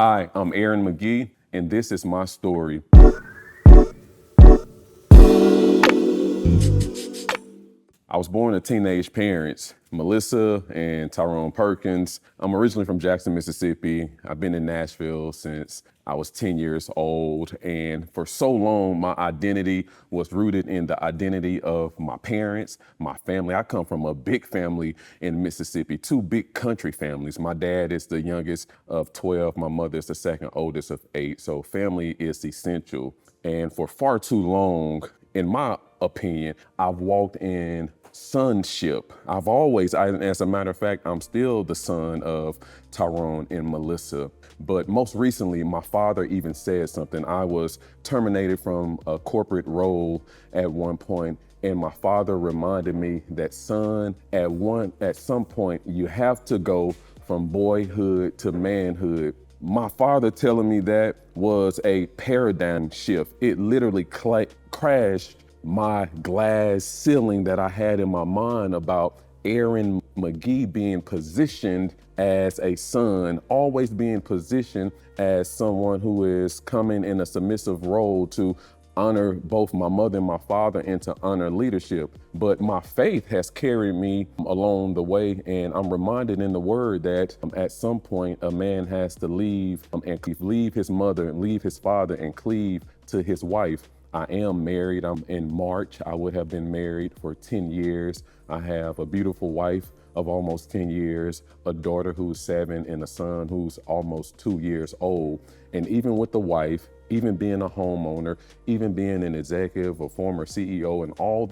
Hi, I'm Aaron McGee, and this is my story. I was born to teenage parents, Melissa and Tyrone Perkins. I'm originally from Jackson, Mississippi. I've been in Nashville since I was 10 years old. And for so long, my identity was rooted in the identity of my parents, my family. I come from a big family in Mississippi, two big country families. My dad is the youngest of 12. My mother is the second oldest of 8. So family is essential. And for far too long, in my opinion, I've walked in sonship. As a matter of fact, I'm still the son of Tyrone and Melissa. But most recently, my father even said something. I was terminated from a corporate role at one point, and my father reminded me that, son, at some point, you have to go from boyhood to manhood. My father telling me that was a paradigm shift. It literally crashed my glass ceiling that I had in my mind about Aaron McGee being positioned as a son, always being positioned as someone who is coming in a submissive role to honor both my mother and my father and to honor leadership. But my faith has carried me along the way, and I'm reminded in the word that at some point a man has to leave his mother and leave his father and cleave to his wife. I am married. I'm in March. I would have been married for 10 years. I have a beautiful wife of almost 10 years, a daughter who's 7, and a son who's almost 2 years old. And even with the wife, even being a homeowner, even being an executive, a former CEO, and all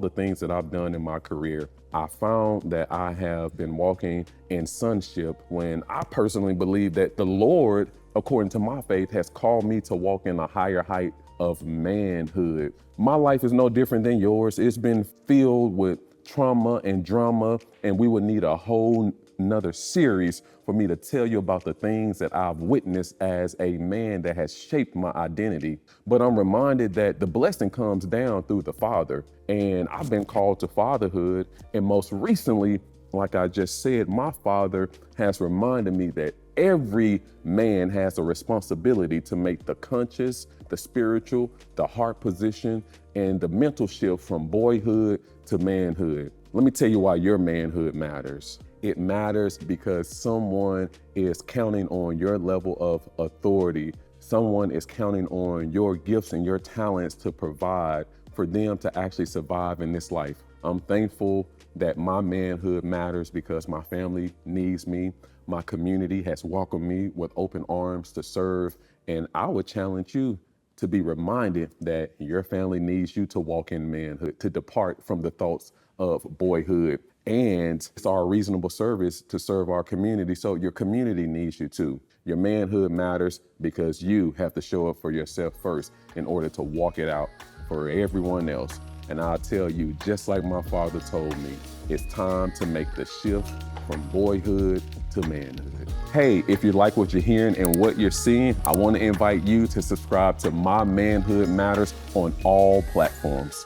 the things that I've done in my career, I found that I have been walking in sonship when I personally believe that the Lord, according to my faith, has called me to walk in a higher height of manhood. My life is no different than yours. It's been filled with trauma and drama, and we would need a whole another series for me to tell you about the things that I've witnessed as a man that has shaped my identity. But I'm reminded that the blessing comes down through the Father, and I've been called to fatherhood. And most recently, like I just said, my father has reminded me that every man has a responsibility to make the conscious, the spiritual, the heart position, and the mental shift from boyhood to manhood. Let me tell you why your manhood matters. It matters because someone is counting on your level of authority. Someone is counting on your gifts and your talents to provide for them to actually survive in this life. I'm thankful that my manhood matters because my family needs me. My community has welcomed me with open arms to serve. And I would challenge you to be reminded that your family needs you to walk in manhood, to depart from the thoughts of boyhood. And it's our reasonable service to serve our community. So your community needs you too. Your manhood matters because you have to show up for yourself first in order to walk it out for everyone else. And I'll tell you, just like my father told me, it's time to make the shift from boyhood to manhood. Hey, if you like what you're hearing and what you're seeing, I want to invite you to subscribe to My Manhood Matters on all platforms.